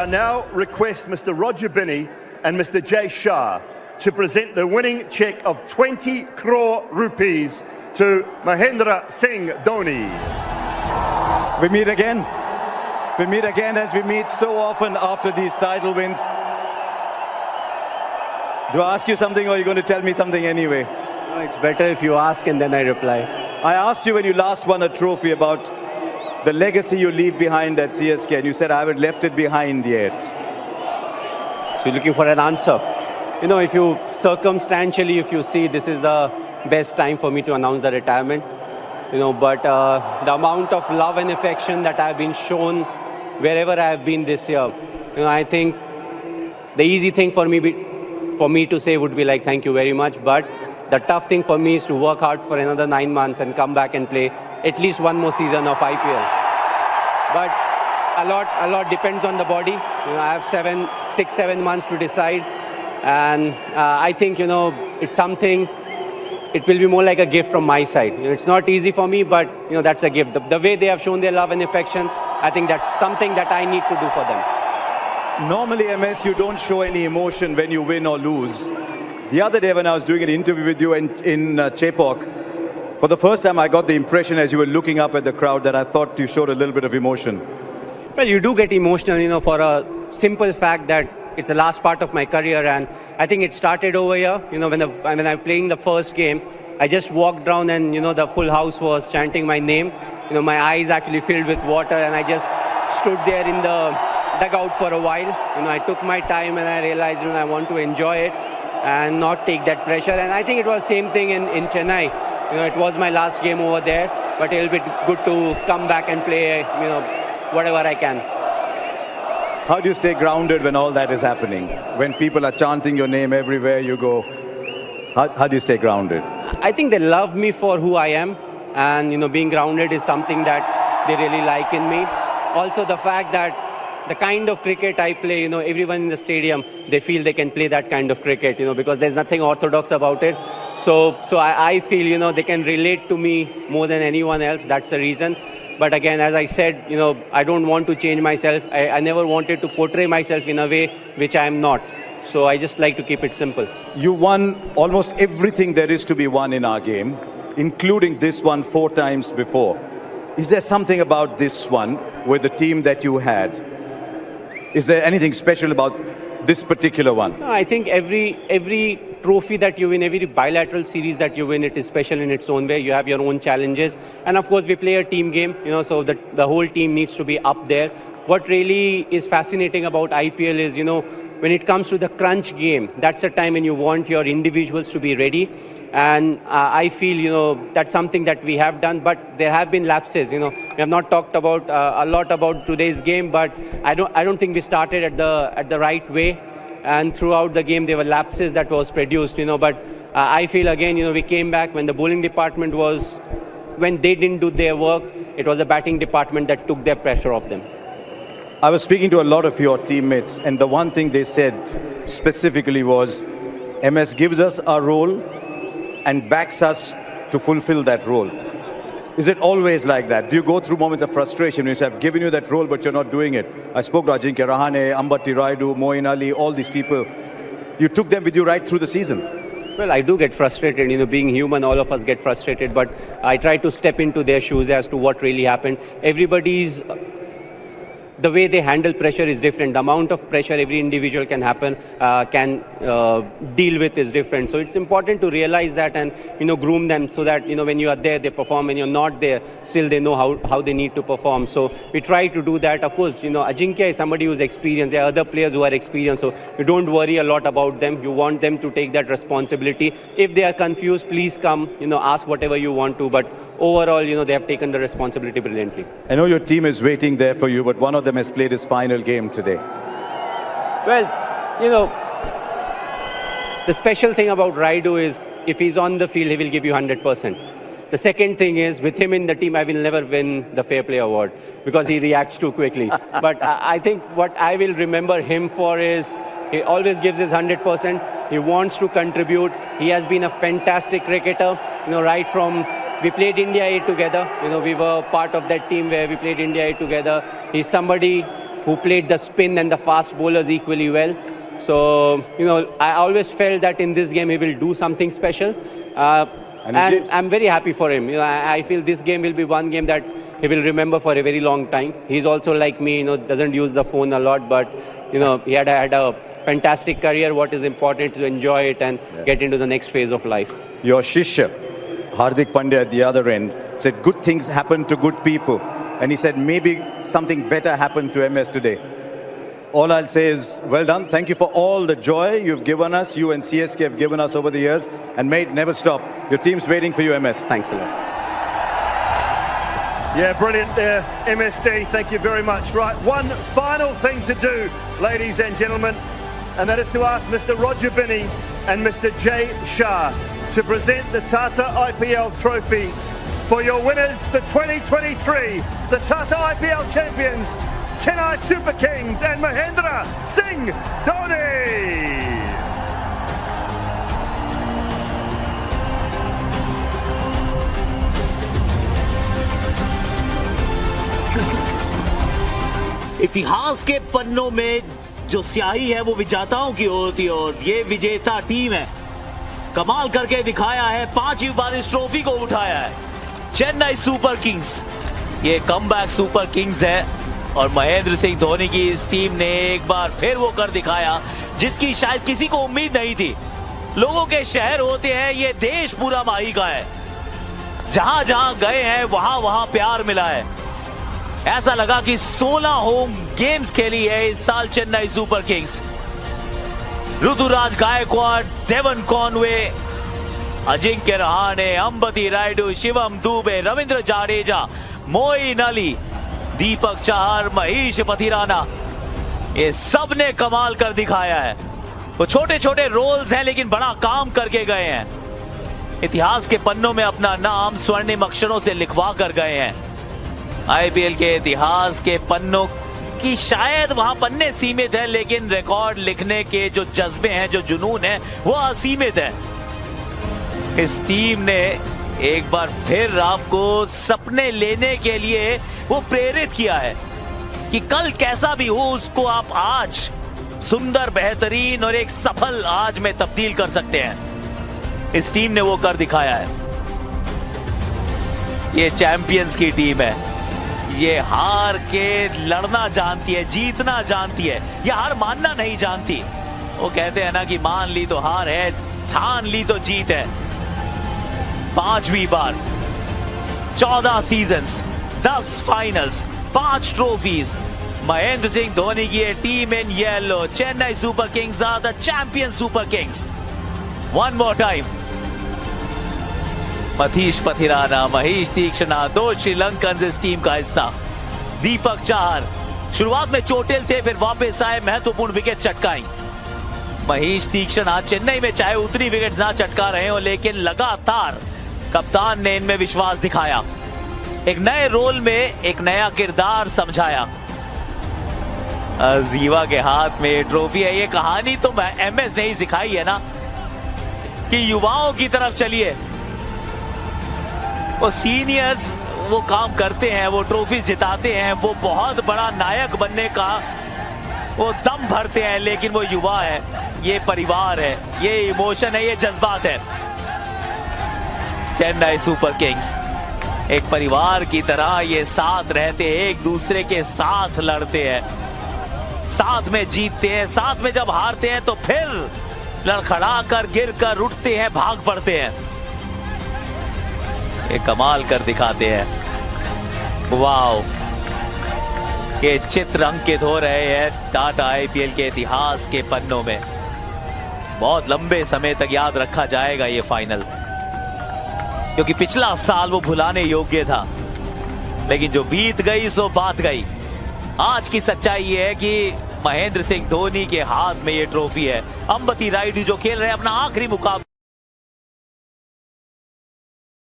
I now request Mr. Roger Binney and Mr. Jay Shah to present the winning cheque of 20 crore rupees to Mahendra Singh Dhoni. We meet again. We meet again as we meet so often after these title wins. Do I ask you something or are you going to tell me something anyway? No, it's better if you ask and then I reply. I asked you when you last won a trophy about the legacy you leave behind at CSK, and you said I haven't left it behind yet. So you're looking for an answer. You know, if you circumstantially, if you see this is the best time for me to announce the retirement, you know, but the amount of love and affection that I've been shown wherever I have been this year, you know, I think the easy thing for me to say would be like, thank you very much. But the tough thing for me is to work hard for another 9 months and come back and play at least one more season of IPL. But a lot depends on the body. You know, I have 6, 7 months to decide. And I think, you know, it's something, it will be more like a gift from my side. You know, it's not easy for me, but, you know, that's a gift. The way they have shown their love and affection, I think that's something that I need to do for them. Normally, MS, you don't show any emotion when you win or lose. The other day when I was doing an interview with you in Chepauk, for the first time I got the impression as you were looking up at the crowd that I thought you showed a little bit of emotion. Well, you do get emotional, you know, for a simple fact that it's the last part of my career, and I think it started over here. You know, when I'm playing the first game, I just walked down and, you know, the full house was chanting my name. You know, my eyes actually filled with water, and I just stood there in the dugout for a while. You know, I took my time and I realized, you know, I want to enjoy it and not take that pressure. And I think it was same thing in Chennai. You know, it was my last game over there, but it'll be good to come back and play, you know, whatever I can. How do you stay grounded when all that is happening? When people are chanting your name everywhere you go, how do you stay grounded? I think they love me for who I am, and, you know, being grounded is something that they really like in me. Also the fact that the kind of cricket I play, you know, everyone in the stadium, they feel they can play that kind of cricket, you know, because there's nothing orthodox about it. So I feel, you know, they can relate to me more than anyone else. That's the reason. But again, as I said, you know, I don't want to change myself. I never wanted to portray myself in a way which I am not. So I just like to keep it simple. You won almost everything there is to be won in our game, including this one 4 times before. Is there something about this one with the team that you had? Is there anything special about this particular one? No, I think every trophy that you win, every bilateral series that you win, it is special in its own way. You have your own challenges. And of course, we play a team game, you know, so the whole team needs to be up there. What really is fascinating about IPL is, you know, when it comes to the crunch game, that's the time when you want your individuals to be ready. And I feel, you know, that's something that we have done, but there have been lapses. You know, we have not talked about a lot about today's game, but I don't think we started at the right way. And throughout the game, there were lapses that was produced. You know, but I feel again, you know, we came back when the bowling department when they didn't do their work. It was the batting department that took their pressure off them. I was speaking to a lot of your teammates, and the one thing they said specifically was, MS gives us our role and backs us to fulfill that role. Is it always like that? Do you go through moments of frustration when you say, I've given you that role, but you're not doing it? I spoke to Ajinkya Rahane, Ambati Rayudu, Moeen Ali, all these people. You took them with you right through the season. Well, I do get frustrated. You know, being human, all of us get frustrated, but I try to step into their shoes as to what really happened. The way they handle pressure is different. The amount of pressure every individual can deal with is different. So it's important to realize that and, you know, groom them so that, you know, when you are there, they perform. When you're not there, still they know how they need to perform. So we try to do that. Of course, you know, Ajinkya is somebody who's experienced. There are other players who are experienced. So you don't worry a lot about them. You want them to take that responsibility. If they are confused, please come, you know, ask whatever you want to. But overall, you know, they have taken the responsibility brilliantly. I know your team is waiting there for you, but one of them has played his final game today. Well, you know, the special thing about Rayudu is if he's on the field, he will give you 100%. The second thing is, with him in the team, I will never win the Fair Play Award because he reacts too quickly. But I think what I will remember him for is he always gives his 100%. He wants to contribute. He has been a fantastic cricketer, you know, right from we played India A together. You know, we were part of that team where we played India A together. He's somebody who played the spin and the fast bowlers equally well. So, I always felt that in this game he will do something special. And I'm very happy for him. I feel this game will be one game that he will remember for a very long time. He's also like me, doesn't use the phone a lot, but he had a fantastic career. What is important to enjoy it and get into the next phase of life. Your Shishya, Hardik Pandya at the other end, said good things happen to good people. And he said maybe something better happened to MS today. All I'll say is, well done. Thank you for all the joy you've given us, you and CSK have given us over the years. And mate, never stop. Your team's waiting for you, MS. Thanks a lot. Yeah, brilliant there, MSD. Thank you very much. Right, one final thing to do, ladies and gentlemen, and that is to ask Mr. Roger Binny and Mr. Jay Shah to present the Tata IPL trophy for your winners for 2023, the Tata IPL champions, Chennai Super Kings and Mahendra Singh Dhoni. इतिहास के पन्नों में जो स्याही है वो विजेताओं की होती है और ये विजेता टीम है। कमाल करके दिखाया है, 5वीं बार इस ट्रॉफी को उठाया है चेन्नई सुपर किंग्स। ये कमबैक सुपर किंग्स है और महेंद्र सिंह धोनी की इस टीम ने एक बार फिर वो कर दिखाया जिसकी शायद किसी को उम्मीद नहीं थी। लोगों के शहर होते हैं, ये देश पूरा माही का है। जहां जहां गए हैं वहां वहां प्यार मिला है। ऐसा लगा कि 16 होम गेम्स खेली है इस साल Chennai super kings. Ruturaj Gaikwad, Devon Conway, Ajinkya Rahane, Ambati Rayudu, Shivam Dube, Ravindra Jadeja, Moeen Ali, Deepak Chahar, Mahesh Pathirana, ये सब ने कमाल कर दिखाया है। वो छोटे छोटे रोल्स हैं लेकिन बड़ा काम करके गए हैं। इतिहास के पन्नों में अपना नाम स्वर्णिम अक्षरों से लिखवा कर गए हैं। आईपीएल के इतिहास के पन्नों की शायद वहां पन्ने सीमित है, लेकिन रिकॉर्ड लिखने के जो जज्बे हैं, जो जुनून है, वो असीमित है। इस टीम ने एक बार फिर आपको सपने लेने के लिए वो प्रेरित किया है कि कल कैसा भी हो उसको आप आज सुंदर, बेहतरीन और एक सफल आज में तब्दील कर सकते हैं। इस टीम ने वो कर दिखाया है। ये चैंपियंस की टीम है। ये हार के लड़ना जानती है, जीतना जानती है। ये हार मानना नहीं जानती। वो कहते हैं ना कि मान ली तो हार है, ठान ली तो जीत है। 5वीं बार, 14 seasons, 10 finals, 5 trophies. Mahendra Singh Dhoni की ये team in yellow, Chennai super kings are the champion super kings. One more time, Matheesha Pathirana, Maheesh Theekshana, 2 Sri Lankan इस टीम का हिस्सा। दीपक चाहर शुरुआत में चोटिल थे, फिर वापस आए, महत्वपूर्ण विकेट चटकाई। महेश तीक्ष्णा चेन्नई में चाहे उतनी विकेट ना चटका रहे हो, लेकिन लगातार कप्तान ने इनमें विश्वास दिखाया। एक नए रोल में एक नया किरदार समझाया। जीवा के हाथ में ट्रॉफी है। ये कहानी तो एमएस ने ही सिखाई है ना कि युवाओं की तरफ चलिए। वो सीनियर्स वो काम करते हैं, वो ट्रॉफी जिताते हैं, वो बहुत बड़ा नायक बनने का वो दम भरते हैं, लेकिन वो युवा है, ये परिवार है, ये इमोशन है, ये जज्बात है। चेन्नई सुपर किंग्स एक परिवार की तरह ये साथ रहते हैं, एक दूसरे के साथ लड़ते हैं, साथ में जीतते हैं, साथ में जब हारते हैं तो फिर लड़खड़ा कर, गिर कर उठते हैं, भाग पड़ते हैं। ये कमाल कर दिखाते हैं। वाओ, ये चित्र अंकित हो रहे हैं टाटा आईपीएल के इतिहास के पन्नों में। बहुत लंबे समय तक याद रखा जाएगा ये फाइनल, क्योंकि पिछला साल वो भुलाने योग्य था, लेकिन जो बीत गई सो बात गई। आज की सच्चाई ये है कि महेंद्र सिंह धोनी के हाथ में ये ट्रॉफी है। अंबती रायडू जो खेल रहे हैं अपना आखिरी मुकाबला।